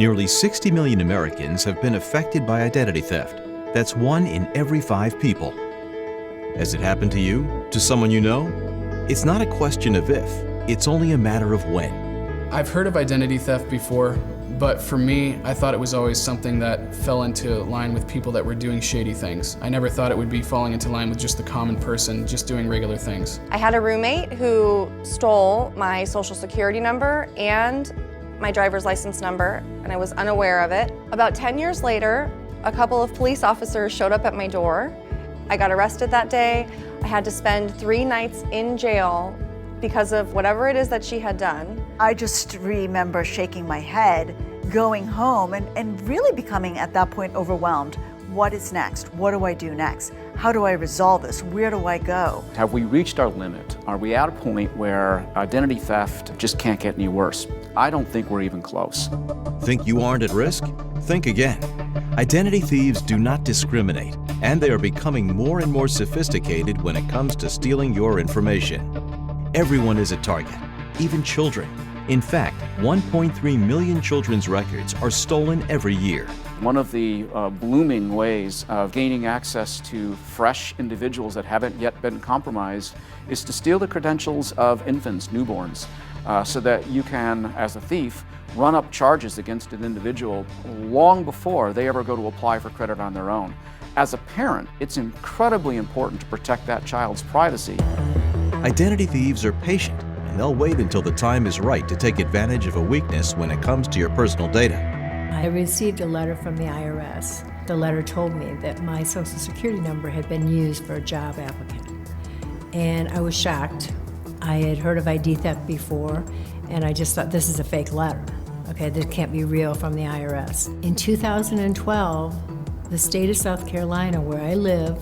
Nearly 60 million Americans have been affected by identity theft. That's 1 in every 5 people. Has it happened to you? To someone you know? It's not a question of if, it's only a matter of when. I've heard of identity theft before, but for me, I thought it was always something that fell into line with people that were doing shady things. I never thought it would be falling into line with just the common person, just doing regular things. I had a roommate who stole my social security number and my driver's license number, and I was unaware of it. About 10 years later, a couple of police officers showed up at my door. I got arrested that day. I had to spend 3 nights in jail because of whatever it is that she had done. I just remember shaking my head, going home, and really becoming at that point overwhelmed. What is next? What do I do next? How do I resolve this? Where do I go? Have we reached our limit? Are we at a point where identity theft just can't get any worse? I don't think we're even close. Think you aren't at risk? Think again. Identity thieves do not discriminate, and they are becoming more and more sophisticated when it comes to stealing your information. Everyone is a target, even children. In fact, 1.3 million children's records are stolen every year. One of the blooming ways of gaining access to fresh individuals that haven't yet been compromised is to steal the credentials of infants, newborns, so that you can, as a thief, run up charges against an individual long before they ever go to apply for credit on their own. As a parent, it's incredibly important to protect that child's privacy. Identity thieves are patient, and they'll wait until the time is right to take advantage of a weakness when it comes to your personal data. I received a letter from the IRS. The letter told me that my social security number had been used for a job applicant. And I was shocked. I had heard of ID theft before, and I just thought, this is a fake letter. Okay, this can't be real from the IRS. In 2012, the state of South Carolina, where I live,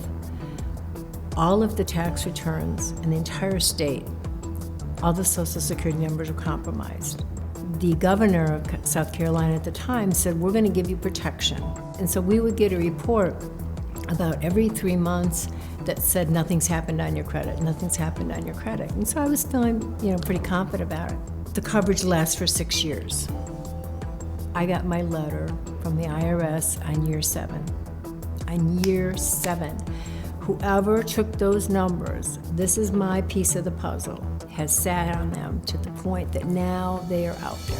all of the tax returns in the entire state, all the social security numbers were compromised. The governor of South Carolina at the time said, we're going to give you protection. And so we would get a report about every 3 months that said nothing's happened on your credit, nothing's happened on your credit. And so I was feeling, pretty confident about it. The coverage lasts for 6 years. I got my letter from the IRS on year 7. On year 7. Whoever took those numbers, this is my piece of the puzzle, has sat on them to the point that now they are out there.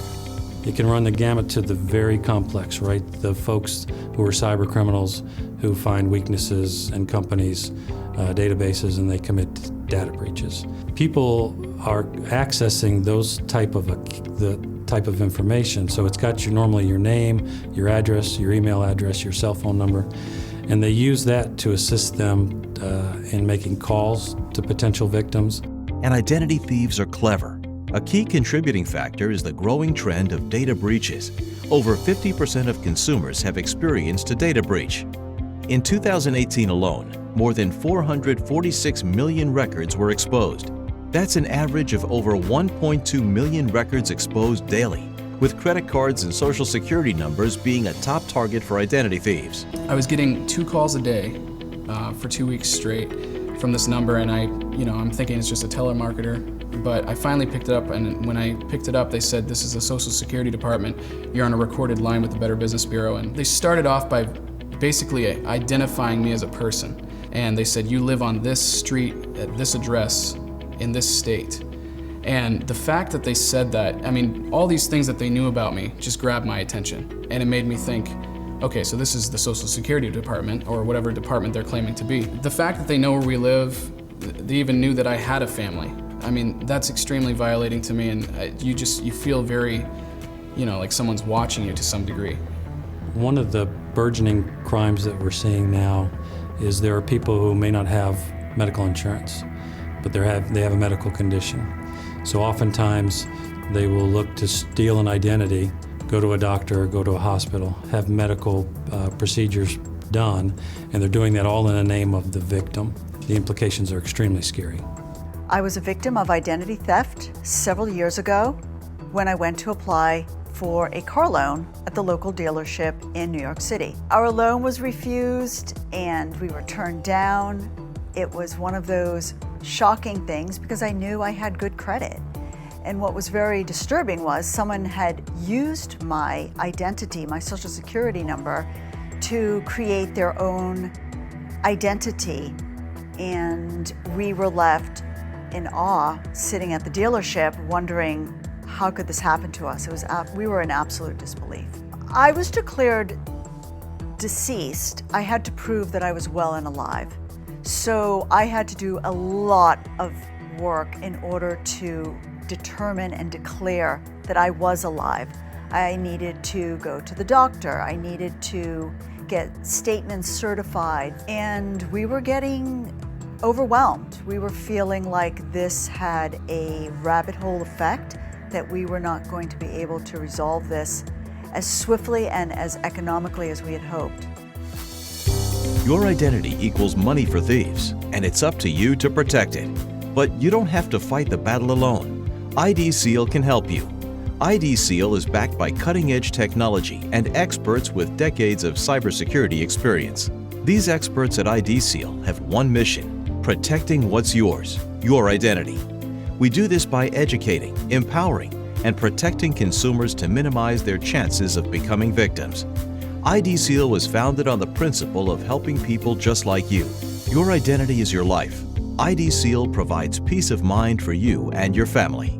It can run the gamut to the very complex, right? The folks who are cyber criminals who find weaknesses in companies' databases and they commit data breaches. People are accessing the type of information. So it's got normally your name, your address, your email address, your cell phone number, and they use that to assist them in making calls to potential victims. And identity thieves are clever. A key contributing factor is the growing trend of data breaches. Over 50% of consumers have experienced a data breach. In 2018 alone, more than 446 million records were exposed. That's an average of over 1.2 million records exposed daily, with credit cards and social security numbers being a top target for identity thieves. I was getting 2 calls a day for 2 weeks straight from this number, and I'm thinking it's just a telemarketer. But I finally picked it up, and when I picked it up, they said, this is the Social Security Department. You're on a recorded line with the Better Business Bureau. And they started off by basically identifying me as a person. And they said, you live on this street, at this address, in this state. And the fact that they said that, all these things that they knew about me just grabbed my attention. And it made me think, okay, so this is the Social Security Department, or whatever department they're claiming to be. The fact that they know where we live, they even knew that I had a family. That's extremely violating to me, and you feel very, like someone's watching you to some degree. One of the burgeoning crimes that we're seeing now is there are people who may not have medical insurance, but they have a medical condition. So oftentimes they will look to steal an identity, go to a doctor, go to a hospital, have medical procedures done, and they're doing that all in the name of the victim. The implications are extremely scary. I was a victim of identity theft several years ago when I went to apply for a car loan at the local dealership in New York City. Our loan was refused and we were turned down. It was one of those shocking things because I knew I had good credit. And what was very disturbing was someone had used my identity, my social security number, to create their own identity. And we were left in awe, sitting at the dealership, wondering how could this happen to us? We were in absolute disbelief. I was declared deceased. I had to prove that I was well and alive. So I had to do a lot of work in order to determine and declare that I was alive. I needed to go to the doctor. I needed to get statements certified. And we were getting overwhelmed. We were feeling like this had a rabbit hole effect, that we were not going to be able to resolve this as swiftly and as economically as we had hoped. Your identity equals money for thieves, and it's up to you to protect it. But you don't have to fight the battle alone. ID Seal can help you. ID Seal is backed by cutting-edge technology and experts with decades of cybersecurity experience. These experts at ID Seal have one mission: protecting what's yours, your identity. We do this by educating, empowering, and protecting consumers to minimize their chances of becoming victims. ID Seal was founded on the principle of helping people just like you. Your identity is your life. ID Seal provides peace of mind for you and your family.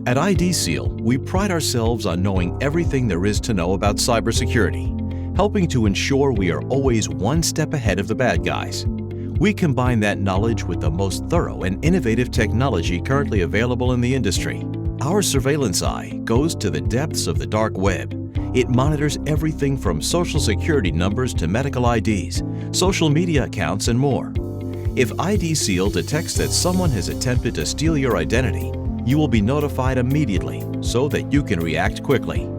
At ID Seal, we pride ourselves on knowing everything there is to know about cybersecurity, helping to ensure we are always one step ahead of the bad guys. We combine that knowledge with the most thorough and innovative technology currently available in the industry. Our surveillance eye goes to the depths of the dark web. It monitors everything from social security numbers to medical IDs, social media accounts, and more. If ID Seal detects that someone has attempted to steal your identity, you will be notified immediately so that you can react quickly.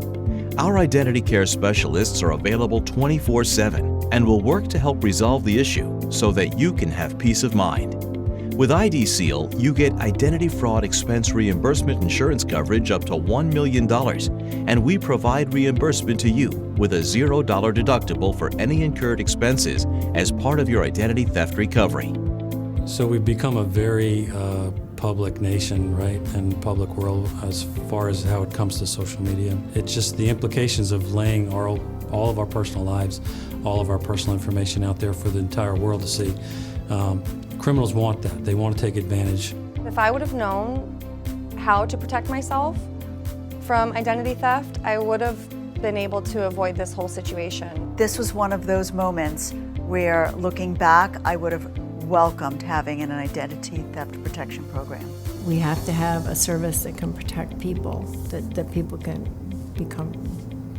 Our identity care specialists are available 24/7 and will work to help resolve the issue so that you can have peace of mind. With ID Seal, you get identity fraud expense reimbursement insurance coverage up to $1 million, and we provide reimbursement to you with a $0 deductible for any incurred expenses as part of your identity theft recovery. So we've become a very public nation, right, and public world as far as how it comes to social media. It's just the implications of laying all of our personal lives, all of our personal information out there for the entire world to see. Criminals want that. They want to take advantage. If I would have known how to protect myself from identity theft, I would have been able to avoid this whole situation. This was one of those moments where, looking back, I would have welcomed having an identity theft protection program. We have to have a service that can protect people, that people can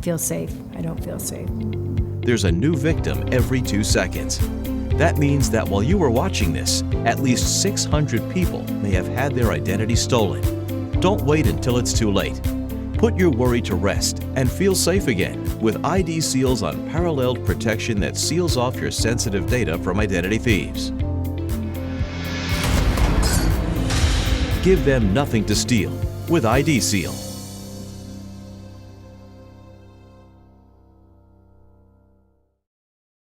feel safe. I don't feel safe. There's a new victim every 2 seconds. That means that while you were watching this, at least 600 people may have had their identity stolen. Don't wait until it's too late. Put your worry to rest and feel safe again with ID Seal's unparalleled protection that seals off your sensitive data from identity thieves. Give them nothing to steal with ID Seal.